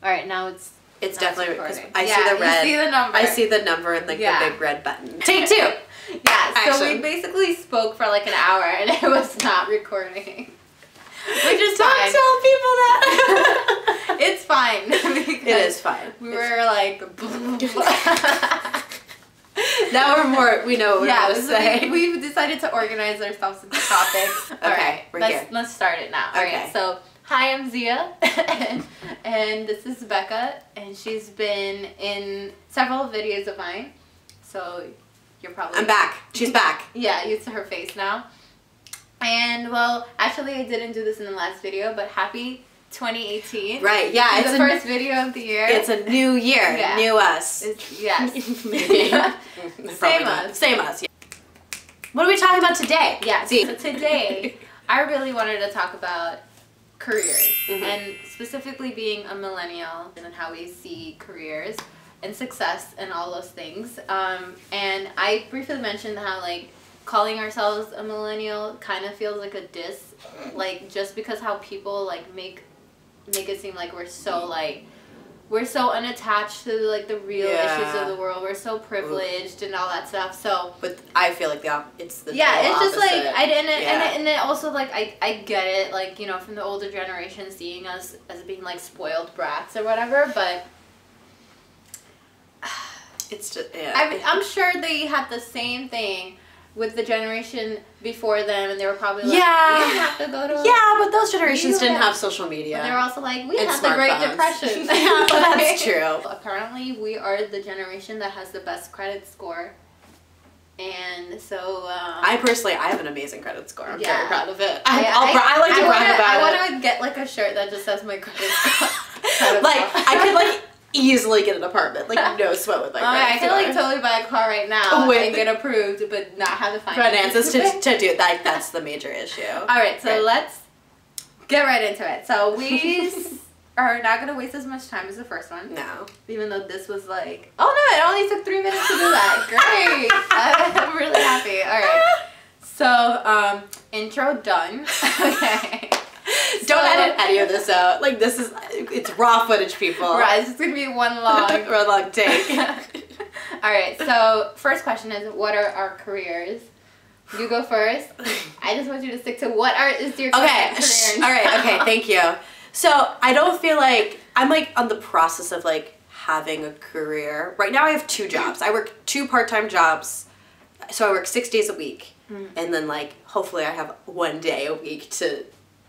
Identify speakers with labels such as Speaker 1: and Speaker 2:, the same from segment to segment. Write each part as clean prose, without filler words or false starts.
Speaker 1: Alright, now it's
Speaker 2: definitely because
Speaker 1: recording.
Speaker 2: I see the red.
Speaker 1: You see the number.
Speaker 2: I see the number and like the big red button. Take 2.
Speaker 1: Yeah, so we basically spoke for like an hour and it was not recording. Which is fine.
Speaker 2: Don't tell people that.
Speaker 1: It's fine.
Speaker 2: It is fine.
Speaker 1: We were like
Speaker 2: now we're more, we know what we're going to say.
Speaker 1: We've decided to organize ourselves into topics.
Speaker 2: Okay,
Speaker 1: let's start it now.
Speaker 2: Okay.
Speaker 1: Alright, so hi, I'm Zia, and this is Becca, and she's been in several videos of mine, so you're probably...
Speaker 2: I'm back. She's back.
Speaker 1: Yeah, you see her face now. And, well, actually I didn't do this in the last video, but happy 2018.
Speaker 2: Right, yeah.
Speaker 1: It's the first video of the year.
Speaker 2: It's a new year.
Speaker 1: Yeah.
Speaker 2: New us.
Speaker 1: Yes.
Speaker 2: Maybe.
Speaker 1: Same us.
Speaker 2: Same us, yeah. What are we talking about today?
Speaker 1: Yeah, so today I really wanted to talk about careers, and specifically being a millennial and how we see careers and success and all those things. And I briefly mentioned how like calling ourselves a millennial kind of feels like a diss, like just because how people like make it seem like we're so unattached to like the real issues of the world. We're so privileged and all that stuff. So,
Speaker 2: but I feel like it's the
Speaker 1: it's just like
Speaker 2: and
Speaker 1: it also like I get it, like, you know, from the older generation seeing us as being like spoiled brats or whatever, but
Speaker 2: it's just
Speaker 1: I'm sure they had the same thing with the generation before them, and they were probably like,
Speaker 2: yeah,
Speaker 1: you have to go to
Speaker 2: but those generations didn't have social media.
Speaker 1: But they were also like, we
Speaker 2: and
Speaker 1: had the Great Depression.
Speaker 2: Yeah, that's true.
Speaker 1: Apparently, we are the generation that has the best credit score, and so
Speaker 2: I have an amazing credit score. I'm very proud of it.
Speaker 1: I
Speaker 2: like to brag about it.
Speaker 1: I want to get like a shirt that just says my credit score.
Speaker 2: I could like easily get an apartment, like no sweat with my credit
Speaker 1: I could like totally buy a car right now and get approved, but not have the
Speaker 2: finances to do that. That's the major issue.
Speaker 1: All right, so let's get right into it. So we are not going to waste as much time as the first one.
Speaker 2: No.
Speaker 1: Even though this was like, oh no, it only took 3 minutes to do that. Great. I'm really happy. All right. So, intro done. Okay.
Speaker 2: Don't edit any of this out. Like, it's raw footage, people.
Speaker 1: Right, it's just going to be one long
Speaker 2: take.
Speaker 1: Alright, so first question is, what are our careers? You go first. I just want you to stick to what is your career.
Speaker 2: Alright, okay, thank you. So, I don't feel like, I'm like on the process of like having a career. Right now I have 2 jobs. I work 2 part-time jobs. So I work 6 days a week. And then like, hopefully I have 1 day a week to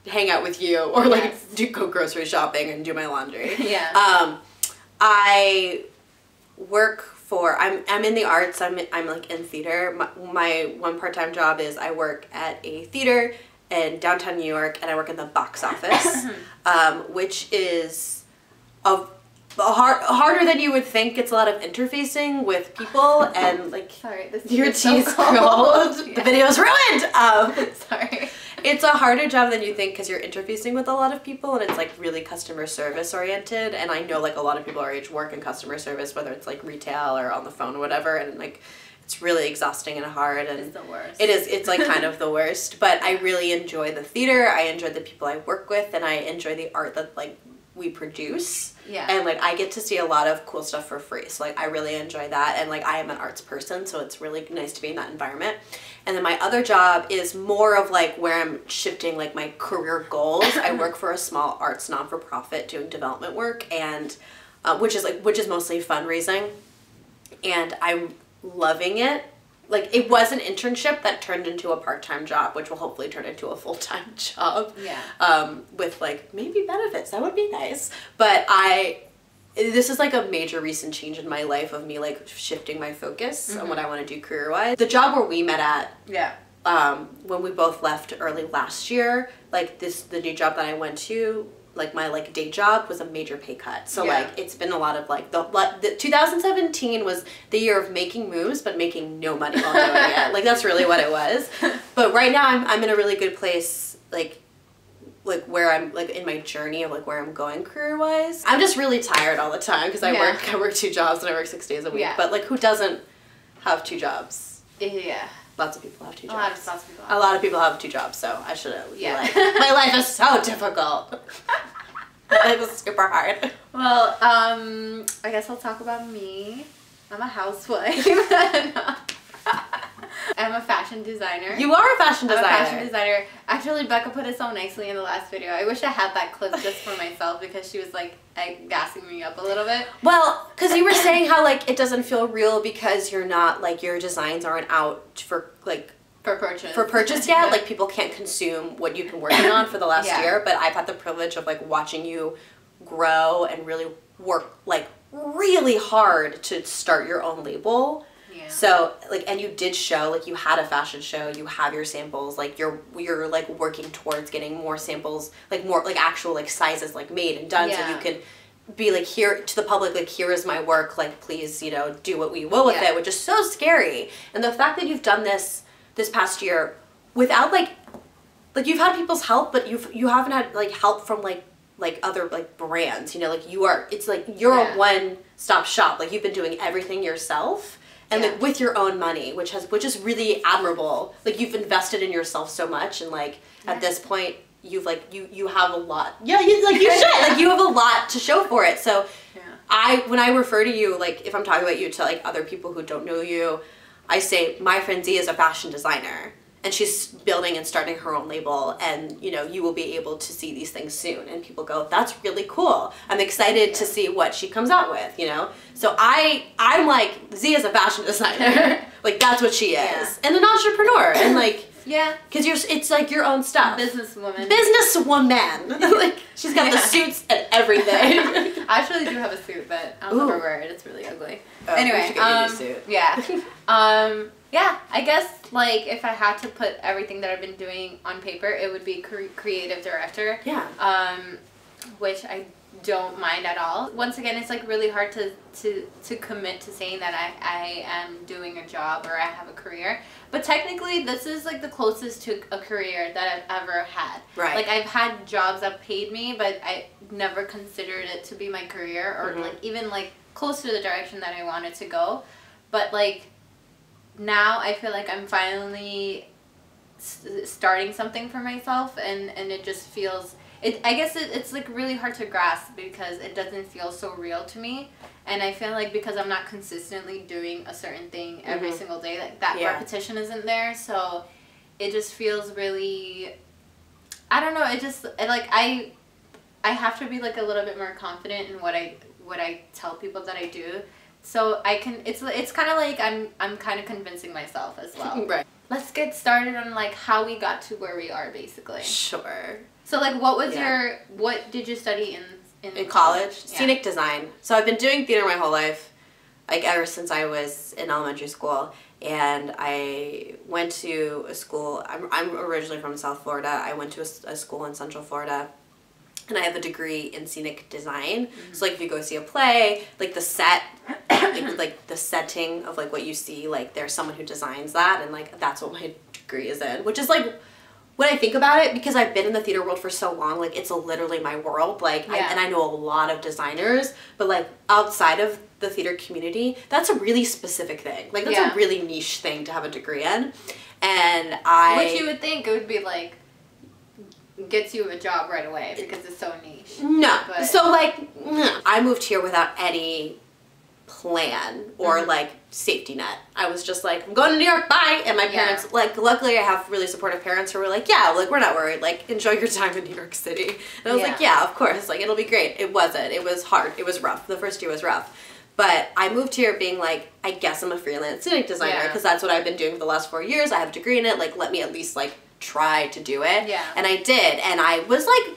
Speaker 2: hang out with you or like go grocery shopping and do my laundry.
Speaker 1: Yeah.
Speaker 2: I work for, I'm in the arts. I'm like in theater. My one part-time job is I work at a theater in downtown New York, and I work in the box office, which is harder than you would think. It's a lot of interfacing with people and like your teeth cold. The video's ruined.
Speaker 1: Sorry.
Speaker 2: It's a harder job than you think because you're interfacing with a lot of people, and it's like really customer service oriented. And I know like a lot of people our age work in customer service, whether it's like retail or on the phone or whatever, and like it's really exhausting and hard. And
Speaker 1: it's the worst.
Speaker 2: It is. It's like kind of the worst. But I really enjoy the theater. I enjoy the people I work with, and I enjoy the art that like we produce.
Speaker 1: Yeah.
Speaker 2: And like I get to see a lot of cool stuff for free. So like I really enjoy that, and like I am an arts person, so it's really nice to be in that environment. And then my other job is more of like where I'm shifting like my career goals. I work for a small arts non-for-profit doing development work, and which is mostly fundraising, and I'm loving it. Like, it was an internship that turned into a part-time job, which will hopefully turn into a full-time job.
Speaker 1: Yeah.
Speaker 2: With like maybe benefits. That would be nice. But this is like a major recent change in my life of me like shifting my focus on what I want to do career-wise. The job where we met at, when we both left early last year, like the new job that I went to, like my like day job was a major pay cut. So like it's been a lot of like the 2017 was the year of making moves but making no money while doing it. Like that's really what it was. But right now I'm in a really good place, like where I'm like in my journey of like where I'm going career wise. I'm just really tired all the time because I work 2 jobs and I work 6 days a week. Yeah. But like who doesn't have 2 jobs?
Speaker 1: Yeah.
Speaker 2: Lots of people have 2 jobs.
Speaker 1: A lot of people have
Speaker 2: 2 jobs, so I shouldn't be like, my life is so difficult. It was super hard.
Speaker 1: Well, I guess I'll talk about me. I'm a housewife. I'm a fashion designer.
Speaker 2: You are a fashion designer.
Speaker 1: I'm a fashion designer. Actually, Becca put it so nicely in the last video. I wish I had that clip just for myself because she was like gassing me up a little bit.
Speaker 2: Well, because you were saying how like it doesn't feel real because you're not like your designs aren't out for like
Speaker 1: for purchase
Speaker 2: yet. Like people can't consume what you've been working on for the last year. But I've had the privilege of like watching you grow and really work like really hard to start your own label. Yeah. So like, and you did show like you had a fashion show, you have your samples, like you're like working towards getting more samples, like more like actual like sizes like made and done, so you can be like, here to the public, like here is my work, like please, you know, do what we will with it, which is so scary. And the fact that you've done this past year without like you've had people's help, but you haven't had like help from like other like brands, you know, like it's like you're a one-stop shop, like you've been doing everything yourself. And like with your own money, which is really admirable. Like you've invested in yourself so much, and like at this point, you've like you have a lot. Yeah, you should like you have a lot to show for it. So when I refer to you, like if I'm talking about you to like other people who don't know you, I say my friend Zia is a fashion designer, and she's building and starting her own label, and you know you will be able to see these things soon. And people go, that's really cool. I'm excited to see what she comes out with, you know. So I'm like, Zia's a fashion designer, like that's what she is, and an entrepreneur, and like because it's like your own stuff.
Speaker 1: Businesswoman.
Speaker 2: Like she's got the suits and everything.
Speaker 1: I actually do have a suit, but I'll never wear it. It's really ugly. Anyway, yeah, I guess, like, if I had to put everything that I've been doing on paper, it would be creative director. Yeah. Which I don't mind at all. Once again, it's, like, really hard to commit to saying that I am doing a job or I have a career. But technically, this is, like, the closest to a career that I've ever had. Right. Like, I've had jobs that paid me, but I never considered it to be my career or, like, even, like, close to the direction that I wanted to go. But, like, now I feel like I'm finally starting something for myself, and it just feels I guess it's like really hard to grasp because it doesn't feel so real to me, and I feel like because I'm not consistently doing a certain thing every single day, like that repetition isn't there, so it just feels really, I don't know, it just like I have to be like a little bit more confident in what I tell people that I do. So I can, it's kind of like I'm kind of convincing myself as well. Right. Let's get started on like how we got to where we are, basically. Sure. So like what was what did you study in
Speaker 2: college? Scenic design. So I've been doing theater my whole life, like ever since I was in elementary school. And I went to a school, I'm originally from South Florida. I went to a school in Central Florida. And I have a degree in scenic design. So like if you go see a play, like the set, like the setting of like what you see, like there's someone who designs that, and like that's what my degree is in. Which is like, when I think about it, because I've been in the theater world for so long, like it's literally my world. Like and I know a lot of designers, but like outside of the theater community, that's a really specific thing. Like that's a really niche thing to have a degree in. And
Speaker 1: which you would think it would be like gets you a job right away because it's so niche.
Speaker 2: No. But so like I moved here without any plan or like safety net. I was just like, I'm going to New York, bye. And my parents, like, luckily I have really supportive parents who were like, yeah, like we're not worried, like enjoy your time in New York City. And I was like, yeah, of course, like it'll be great. It wasn't. It was hard. It was rough. The first year was rough. But I moved here being like, I guess I'm a freelance scenic designer because that's what I've been doing for the last 4 years. I have a degree in it. Like, let me at least like try to do it. Yeah. And I did. And I was like,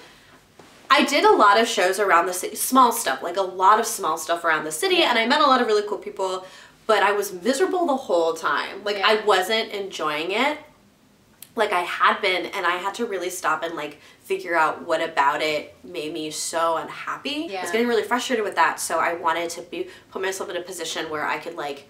Speaker 2: I did a lot of shows around the city, small stuff, like a lot of small stuff around the city. And I met a lot of really cool people, but I was miserable the whole time. Like I wasn't enjoying it like I had been. And I had to really stop and like figure out what about it made me so unhappy. I was getting really frustrated with that. So I wanted to put myself in a position where I could like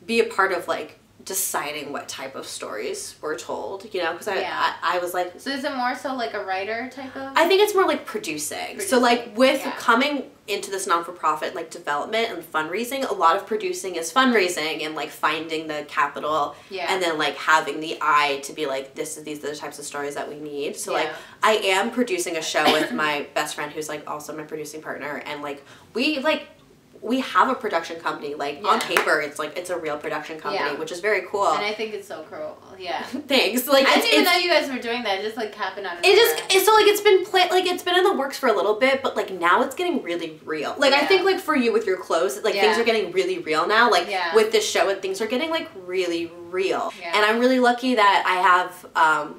Speaker 2: be a part of like deciding what type of stories were told, you know, because I was like...
Speaker 1: So is it more so like a writer type of?
Speaker 2: I think it's more like producing. So like with coming into this non-for-profit like development and fundraising, a lot of producing is fundraising and like finding the capital and then like having the eye to be like, these are the types of stories that we need. So like I am producing a show with my best friend who's like also my producing partner, and like we have a production company, like on paper it's like it's a real production company, which is very cool.
Speaker 1: And I think it's so cool. Yeah.
Speaker 2: Thanks. Like
Speaker 1: I didn't even know you guys were doing that. It just like happened out of
Speaker 2: so like it's been in the works for a little bit, but like now it's getting really real. Like I think like for you with your clothes, like things are getting really real now. Like with this show, and things are getting like really real. Yeah. And I'm really lucky that I have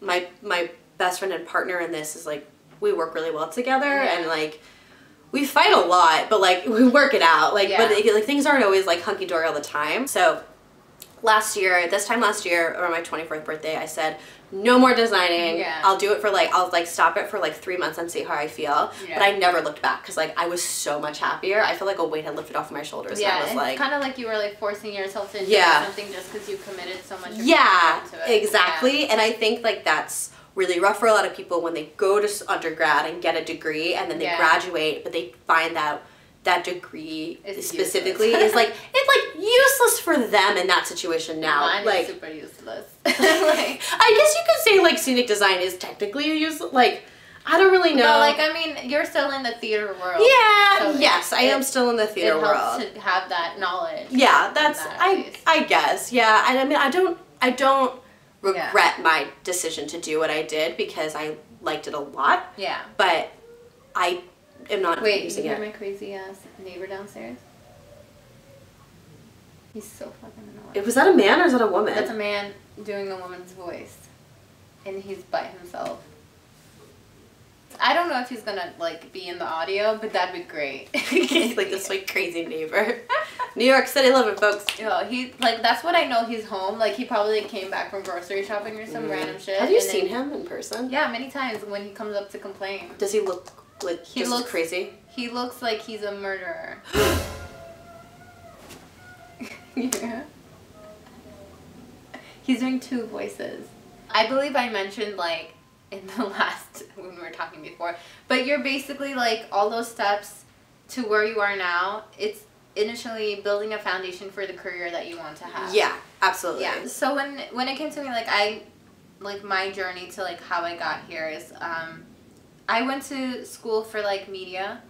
Speaker 2: my best friend and partner in this is like we work really well together and like we fight a lot, but like we work it out. Like but like things aren't always like hunky dory all the time. So this time last year, around my 24th birthday, I said, no more designing. Yeah. I'll do it for like, I'll like stop it for like 3 months and see how I feel. Yeah. But I never looked back because like I was so much happier. I feel like a weight had lifted off my shoulders.
Speaker 1: Yeah,
Speaker 2: and I was like,
Speaker 1: it's kind of like you were like forcing yourself to do something just because you committed so much.
Speaker 2: Yeah, into it. Exactly. Yeah. And I think like that's really rough for a lot of people when they go to undergrad and get a degree and then they graduate, but they find that that degree specifically is like, it's like useless for them in that situation now.
Speaker 1: Mine
Speaker 2: like
Speaker 1: is super useless.
Speaker 2: like, I guess you could say like scenic design is technically useless. Like, I don't really know.
Speaker 1: But like, I mean, you're still in the theater world.
Speaker 2: Yeah, so yes, I am still in the theater world. It helps
Speaker 1: to have that knowledge.
Speaker 2: Yeah, that's, I guess, yeah. I mean, I don't regret my decision to do what I did because I liked it a lot. Yeah. But I am not using it.
Speaker 1: Wait, you hear my crazy ass neighbor downstairs? He's so fucking annoying.
Speaker 2: Was that a man or is that a woman?
Speaker 1: That's a man doing a woman's voice. And he's by himself. I don't know if he's gonna like be in the audio, but that'd be great.
Speaker 2: He's like this like crazy neighbor. New York City living, folks.
Speaker 1: Oh, he like that's what I know. He's home. Like he probably came back from grocery shopping or some random shit.
Speaker 2: Have you seen him in person?
Speaker 1: Yeah, many times when he comes up to complain.
Speaker 2: Does he look like he looks crazy?
Speaker 1: He looks like he's a murderer. Yeah. He's doing 2 voices. I believe I mentioned like in the last when we were talking before, but you're basically like all those steps to where you are now. It's initially building a foundation for the career that you want to have.
Speaker 2: Yeah, absolutely.
Speaker 1: Yeah. So when it came to me, like my journey to like how I got here is I went to school for like media,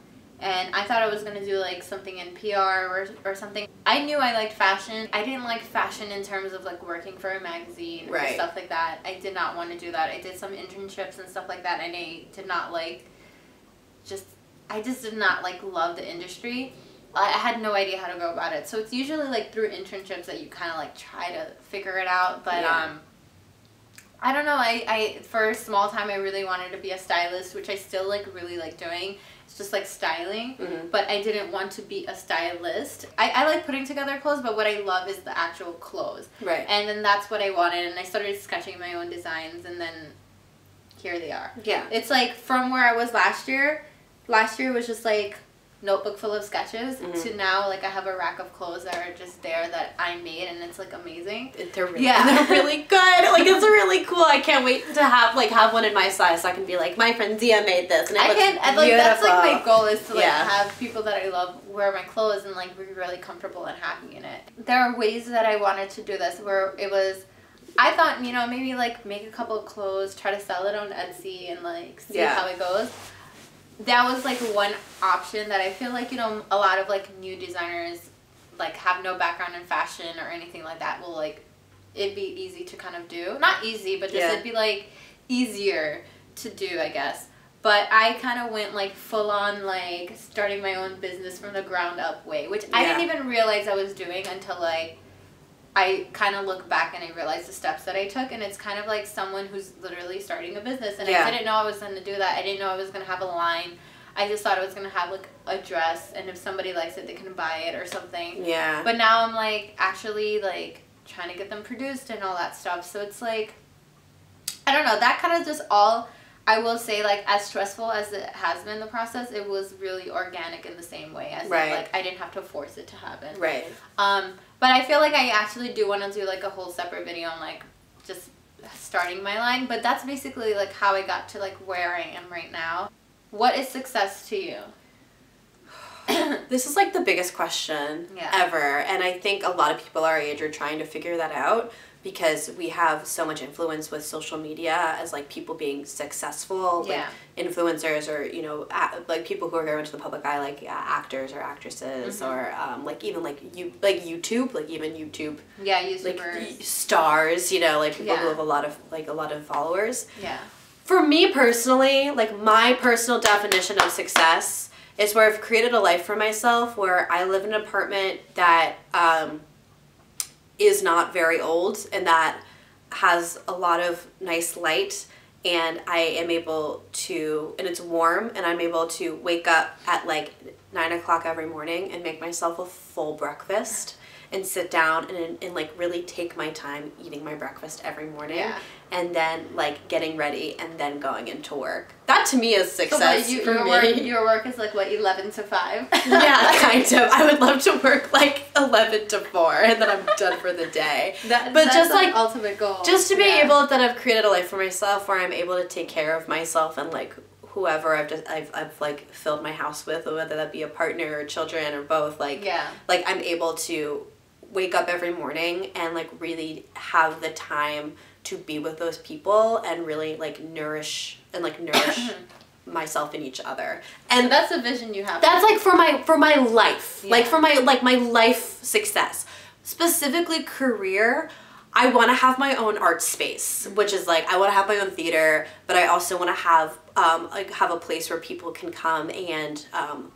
Speaker 1: and I thought I was gonna do like something in PR or something. I knew I liked fashion. I didn't like fashion in terms of like working for a magazine or stuff like that. I did not want to do that. I did some internships and stuff like that, and I did not like I just did not like love the industry. I had no idea how to go about it. So it's usually like through internships that you kind of like try to figure it out. But I don't know. I for a small time I really wanted to be a stylist, which I still like really like doing. It's just like styling, but I didn't want to be a stylist. I like putting together clothes, but what I love is the actual clothes. Right. And then that's what I wanted, and I started sketching my own designs, and then here they are. Yeah. It's like from where I was last year. Last year was just like notebook full of sketches to now like I have a rack of clothes that are just there that I made, and it's like amazing.
Speaker 2: They're really good. Like it's really cool. I can't wait to have one in my size so I can be like, my friend Zia made this, and it looks beautiful.
Speaker 1: Like that's like my goal is to like have people that I love wear my clothes and like be really comfortable and happy in it. There are ways that I wanted to do this where it was, I thought, you know, maybe like make a couple of clothes, try to sell it on Etsy and like see how it goes. That was like one option that I feel like, you know, a lot of like new designers like have no background in fashion or anything like that will like, it'd be easy to kind of do. Not easy, but just it'd be like easier to do, I guess. But I kind of went like full on like starting my own business from the ground up way, which I didn't even realize I was doing until like I kind of look back and I realize the steps that I took, and it's kind of like someone who's literally starting a business, and I didn't know I was going to do that. I didn't know I was going to have a line. I just thought I was going to have like a dress, and if somebody likes it, they can buy it or something. Yeah. But now I'm like actually like trying to get them produced and all that stuff. So it's like, I don't know, that kind of just all, I will say, like, as stressful as it has been the process, it was really organic in the same way as
Speaker 2: right.
Speaker 1: in, like, I didn't have to force it to happen.
Speaker 2: Right.
Speaker 1: But I feel like I actually do want to do, like, a whole separate video on, like, just starting my line. But that's basically, like, how I got to, like, where I am right now. What is success to you?
Speaker 2: This is, like, the biggest question ever. And I think a lot of people our age are trying to figure that out, because we have so much influence with social media as, like, people being successful, like, influencers, or, you know, like, people who are going to the public eye, like, actors or actresses, or, like, even, like, YouTube, like, even YouTube.
Speaker 1: Yeah, YouTubers.
Speaker 2: Like, stars, you know, like, people who have a lot of followers. Yeah. For me personally, like, my personal definition of success is where I've created a life for myself, where I live in an apartment that, is not very old, and that has a lot of nice light, and I am able to, and it's warm, and I'm able to wake up at like 9 o'clock every morning and make myself a full breakfast and sit down and like really take my time eating my breakfast every morning, and then like getting ready and then going into work. That to me is success. So
Speaker 1: your work is like what, 11 to 5?
Speaker 2: Yeah, kind of. I would love to work like 11 to 4 and then I'm done for the day.
Speaker 1: That's just like ultimate goal.
Speaker 2: Just to be able, that I've created a life for myself where I'm able to take care of myself and like whoever I've like filled my house with, whether that be a partner or children or both, like like I'm able to wake up every morning and like really have the time to be with those people and really like nourish myself and each other. And
Speaker 1: so that's the vision you have.
Speaker 2: That's like for my life. Like for my life success. Specifically career, I want to have my own art space, which is like I want to have my own theater, but I also want to have have a place where people can come and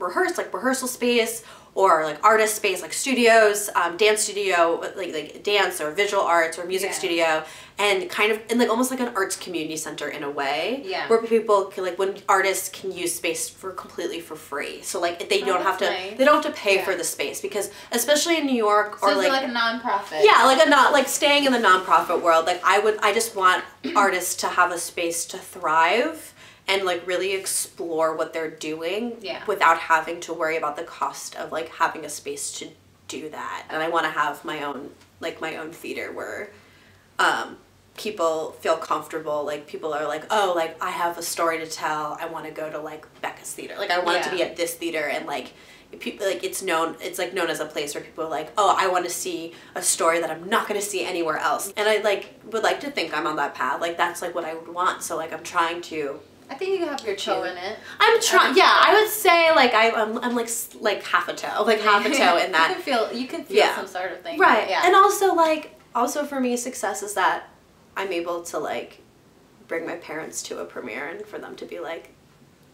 Speaker 2: rehearse, like rehearsal space, or like artist space, like studios, dance studio, like dance or visual arts or music studio, and kind of in like almost like an arts community center in a way, where people can, like, when artists can use space completely for free. So like they don't have to pay for the space, because especially in New York,
Speaker 1: so
Speaker 2: or like
Speaker 1: a nonprofit.
Speaker 2: Yeah, like staying in the nonprofit world, like I just want artists to have a space to thrive and like really explore what they're doing without having to worry about the cost of like having a space to do that. And I want to have my own theater where people feel comfortable. Like people are like, oh, like I have a story to tell, I want to go to like Becca's theater, like I want it to be at this theater, and like people, like it's known as a place where people are like, oh, I want to see a story that I'm not going to see anywhere else. And I like would like to think I'm on that path. Like that's like what I would want. So like I'm trying to.
Speaker 1: I think you have your toe in it.
Speaker 2: I'm trying. Yeah, I would say like I'm like half a toe, in that.
Speaker 1: You can feel some sort of thing.
Speaker 2: Right. Yeah. And also for me, success is that I'm able to like bring my parents to a premiere and for them to be like,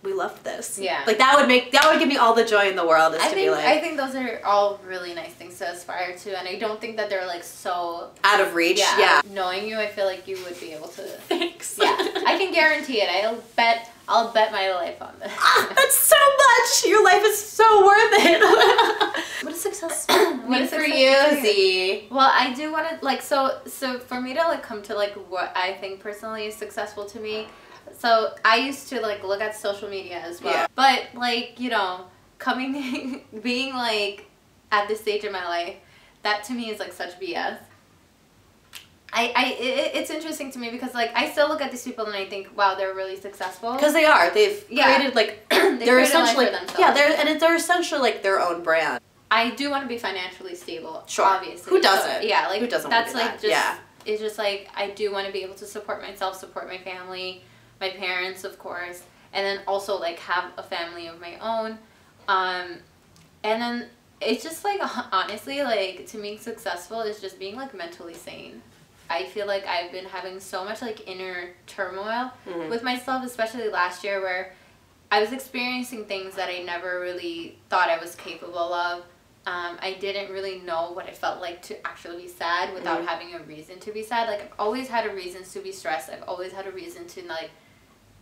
Speaker 2: we loved this. Yeah. Like that would give me all the joy in the world. I
Speaker 1: think those are all really nice things to aspire to, and I don't think that they're like so
Speaker 2: out of reach. Yeah.
Speaker 1: Knowing you, I feel like you would be able to.
Speaker 2: Thanks.
Speaker 1: Yeah. I can guarantee it. I'll bet my life on this.
Speaker 2: That's so much. Your life is so worth it. What is success mean for you, Z?
Speaker 1: Well, I do want to like so for me to like come to like what I think personally is successful to me. So I used to like look at social media as well, but like, you know, being like at this stage in my life, that to me is like such BS. It's interesting to me because like I still look at these people and I think, wow, they're really successful.
Speaker 2: Because they are. They've created like they're essentially they're essentially like their own brand.
Speaker 1: I do want to be financially stable.
Speaker 2: Sure.
Speaker 1: Obviously.
Speaker 2: Who doesn't?
Speaker 1: Yeah, like
Speaker 2: who doesn't?
Speaker 1: That's
Speaker 2: want to do
Speaker 1: like
Speaker 2: that?
Speaker 1: just it's just like I do want to be able to support myself, support my family, my parents, of course, and then also like have a family of my own. And then it's just like honestly, like to me successful is just being like mentally sane. I feel like I've been having so much like inner turmoil with myself, especially last year, where I was experiencing things that I never really thought I was capable of. I didn't really know what it felt like to actually be sad without having a reason to be sad. Like I've always had a reason to be stressed. I've always had a reason to like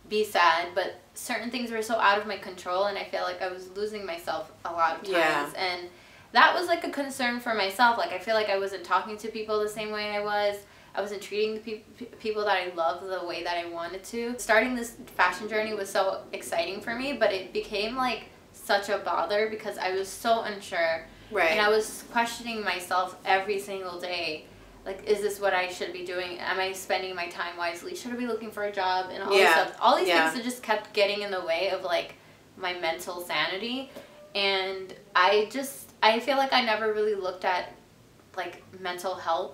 Speaker 1: be sad, but certain things were so out of my control, and I feel like I was losing myself a lot of times. And that was like a concern for myself. Like I feel like I wasn't talking to people the same way I was. I wasn't treating the people that I love the way that I wanted to. Starting this fashion journey was so exciting for me, but it became like such a bother because I was so unsure.
Speaker 2: Right.
Speaker 1: And I was questioning myself every single day. Like, is this what I should be doing? Am I spending my time wisely? Should I be looking for a job? And all this stuff. All these things that just kept getting in the way of, like, my mental sanity. And I feel like I never really looked at, like, mental health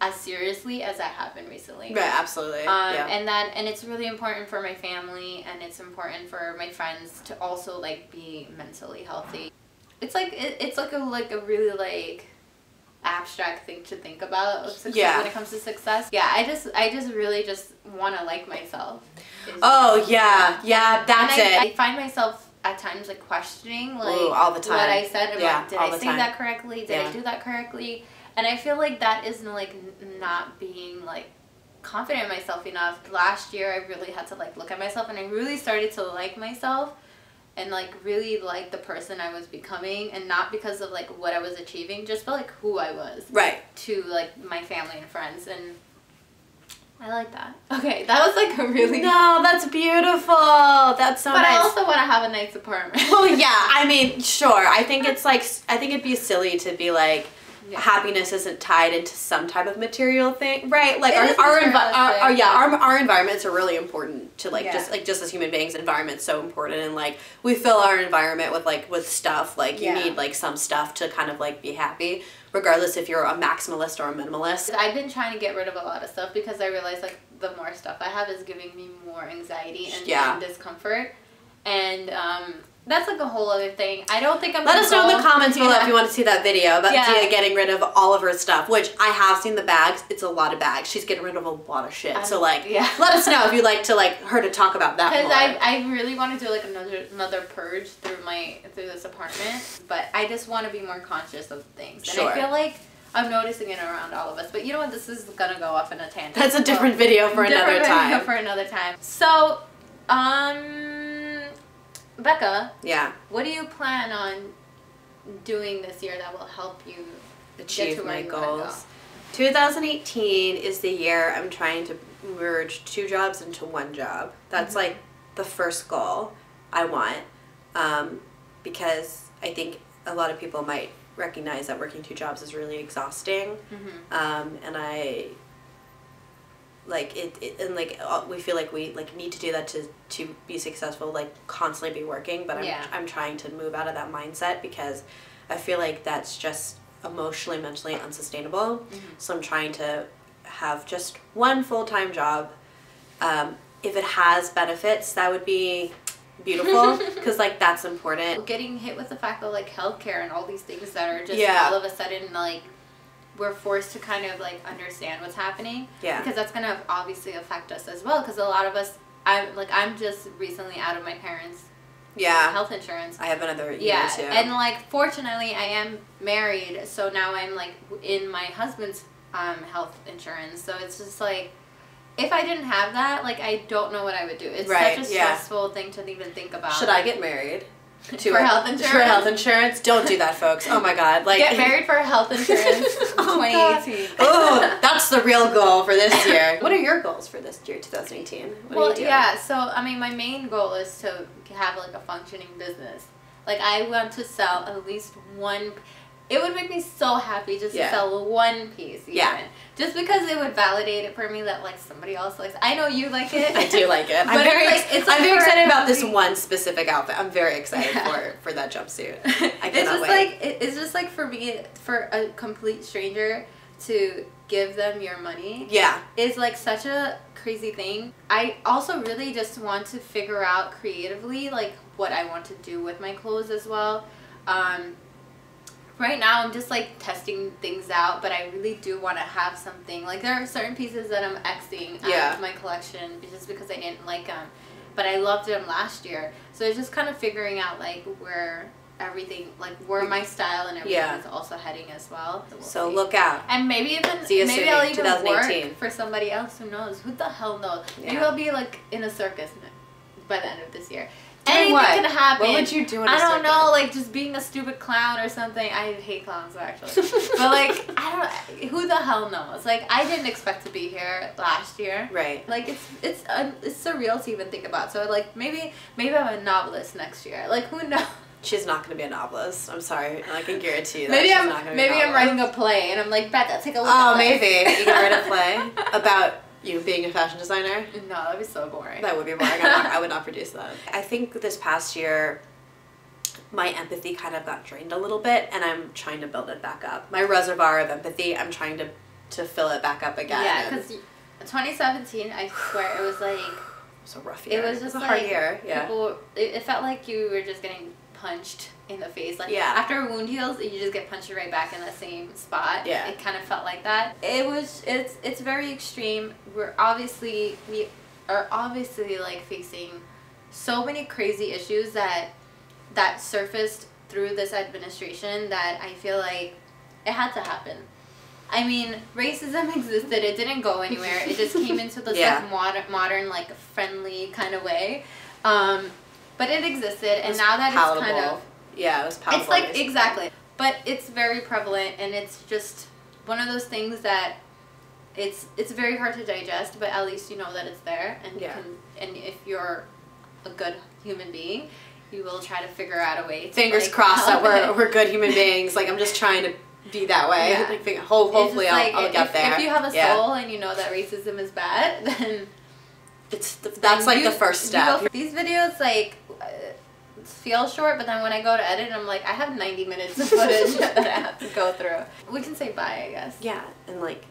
Speaker 1: as seriously as that happened recently.
Speaker 2: Right, absolutely.
Speaker 1: And it's really important for my family, and it's important for my friends to also, like, be mentally healthy. It's like a really, like, abstract thing to think about of success when it comes to success. Yeah, I just really just want to like myself.
Speaker 2: That's it.
Speaker 1: I find myself at times like questioning like
Speaker 2: all the time.
Speaker 1: what I said about did I say
Speaker 2: time.
Speaker 1: that correctly? Did I do that correctly? And I feel like that is like not being like confident in myself enough. Last year I really had to like look at myself, and I really started to like myself and like really like the person I was becoming, and not because of like what I was achieving, just for like who I was.
Speaker 2: Right.
Speaker 1: To like my family and friends, and I like that. Okay, that was like a really...
Speaker 2: No, that's beautiful. That's so nice.
Speaker 1: But I also want to have a nice apartment.
Speaker 2: Well, yeah, I mean, sure. I think it's like, I think it'd be silly to be like, happiness isn't tied into some type of material thing, right? Like our environments are really important to like just as human beings. Environment's so important, and like we fill our environment with stuff. Like you need like some stuff to kind of like be happy, regardless if you're a maximalist or a minimalist.
Speaker 1: I've been trying to get rid of a lot of stuff because I realized like the more stuff I have is giving me more anxiety and discomfort, and that's like a whole other thing. I don't think I'm
Speaker 2: Let us know in the comments below if you want to see that video about Zia getting rid of all of her stuff, which I have seen the bags. It's a lot of bags. She's getting rid of a lot of shit. So like, let us know if you'd like to like her to talk about that more.
Speaker 1: Because I really want to do like another purge through this apartment, but I just want to be more conscious of things. And I feel like I'm noticing it around all of us. But you know what? This is gonna go off in a tangent.
Speaker 2: That's a different video for another time.
Speaker 1: So, Becca, what do you plan on doing this year that will help you
Speaker 2: achieve
Speaker 1: get to where
Speaker 2: my
Speaker 1: you
Speaker 2: goals? 2018 is the year I'm trying to merge 2 jobs into 1 job. That's like the first goal I want, because I think a lot of people might recognize that working 2 jobs is really exhausting, and I like it and like we feel like we like need to do that to be successful, like constantly be working, but I'm trying to move out of that mindset because I feel like that's just emotionally, mentally unsustainable. So I'm trying to have just 1 full-time job. If it has benefits, that would be beautiful, because like that's important.
Speaker 1: Getting hit with the fact of like healthcare and all these things that are just all of a sudden like we're forced to kind of like understand what's happening, because that's gonna obviously affect us as well, because a lot of us, I'm just recently out of my parents' health insurance.
Speaker 2: I have another year too.
Speaker 1: And like fortunately I am married, so now I'm like in my husband's health insurance, so it's just like if I didn't have that, like I don't know what I would do. It's such a stressful thing to even think about.
Speaker 2: Should I get married?
Speaker 1: For health insurance?
Speaker 2: For health insurance? Don't do that, folks. Oh my god. Like,
Speaker 1: get married for health insurance 2018.
Speaker 2: Oh, that's the real goal for this year. What are your goals for this year, 2018? What are you doing?
Speaker 1: So I mean my main goal is to have like a functioning business. Like I want to sell at least 1. It would make me so happy just to sell 1 piece even. Just because it would validate it for me that like somebody else likes it. I know you like it.
Speaker 2: I do like it. I'm very excited about this one specific outfit. I'm very excited for that jumpsuit. I cannot wait.
Speaker 1: It's just like for me, for a complete stranger to give them your money is like such a crazy thing. I also really just want to figure out creatively like what I want to do with my clothes as well. Right now I'm just like testing things out, but I really do want to have something. Like there are certain pieces that I'm Xing out of my collection just because I didn't like them, but I loved them last year. So it's just kind of figuring out like where everything, like where my style and everything is also heading as well.
Speaker 2: So look out.
Speaker 1: And maybe even
Speaker 2: Zia Sumi,
Speaker 1: I'll even work for somebody else. Who knows? Who the hell knows? Maybe I'll be like in a circus by the end of this year. Anything could happen.
Speaker 2: What would you do in a
Speaker 1: I don't
Speaker 2: circus?
Speaker 1: know, like just being a stupid clown or something. I hate clowns actually. But like, I don't, who the hell knows? Like, I didn't expect to be here last year.
Speaker 2: Right.
Speaker 1: Like, it's surreal to even think about. So like, maybe I'm a novelist next year. Like, who knows?
Speaker 2: She's not going to be a novelist. I'm sorry. I can guarantee you that
Speaker 1: maybe
Speaker 2: she's
Speaker 1: I'm
Speaker 2: not going to be a
Speaker 1: maybe I'm
Speaker 2: novelist.
Speaker 1: writing a play and I'm like, Becca, take a look
Speaker 2: Oh,
Speaker 1: at this.
Speaker 2: maybe. You can write a play about you being a fashion designer?
Speaker 1: No, that'd be so boring.
Speaker 2: That would be boring. I would not produce that. I think this past year, my empathy kind of got drained a little bit, and I'm trying to build it back up. My reservoir of empathy, I'm trying to fill it back up again.
Speaker 1: Yeah, because 2017, I swear, it was like...
Speaker 2: It was a rough year.
Speaker 1: It was just
Speaker 2: a
Speaker 1: like
Speaker 2: hard year. Yeah.
Speaker 1: People, it felt like you were just getting punched in the face. Like,
Speaker 2: yeah.
Speaker 1: After a wound heals, you just get punched right back in the same spot.
Speaker 2: Yeah.
Speaker 1: It kind of felt like that. It's very extreme. We are obviously like facing so many crazy issues that surfaced through this administration that I feel like it had to happen. I mean, racism existed. It didn't go anywhere. It just came into this like modern, like friendly kind of way. But it existed, and now that
Speaker 2: palatable.
Speaker 1: it's kind of
Speaker 2: it was palatable.
Speaker 1: It's like exactly, but it's very prevalent, and it's just one of those things that it's very hard to digest. But at least you know that it's there, and and if you're a good human being, you will try to figure out a way to
Speaker 2: fingers crossed that we're good human beings. Like, I'm just trying to be that way.
Speaker 1: Yeah.
Speaker 2: Like, hopefully I'll get there.
Speaker 1: If you have a soul and you know that racism is bad, then
Speaker 2: that's like the first step.
Speaker 1: These videos like feel short, but then when I go to edit, I'm like, I have 90 minutes of footage that I have to go through. We can say bye, I guess.
Speaker 2: Yeah, and like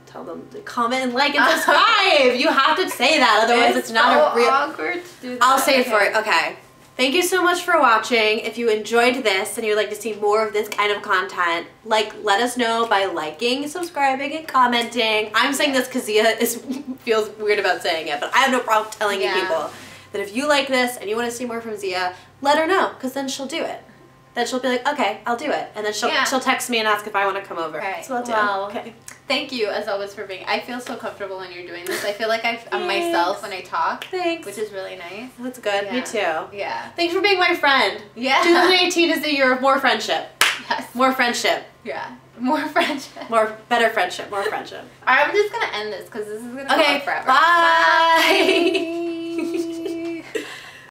Speaker 2: tell them to comment and like and subscribe. You have to say that, otherwise it's not a real.
Speaker 1: Awkward to do that.
Speaker 2: I'll say it for it. Okay. Thank you so much for watching. If you enjoyed this and you'd like to see more of this kind of content, let us know by liking, subscribing, and commenting. I'm saying this because Zia feels weird about saying it, but I have no problem telling you people that if you like this and you want to see more from Zia, let her know, because then she'll do it. Then she'll be like, okay, I'll do it. And then she'll text me and ask if I want to come over.
Speaker 1: Right.
Speaker 2: So I'll do it. Okay.
Speaker 1: Thank you, as always, for being... I feel so comfortable when you're doing this. I feel like I'm myself when I talk.
Speaker 2: Thanks.
Speaker 1: Which is really nice.
Speaker 2: That's good.
Speaker 1: Yeah.
Speaker 2: Me too.
Speaker 1: Yeah.
Speaker 2: Thanks for being my friend.
Speaker 1: Yeah.
Speaker 2: 2018 is the year of more friendship.
Speaker 1: Yes.
Speaker 2: More friendship.
Speaker 1: Yeah. More friendship.
Speaker 2: Better friendship. More friendship.
Speaker 1: Alright, I'm just going to end this because this is going to go on forever.
Speaker 2: Bye.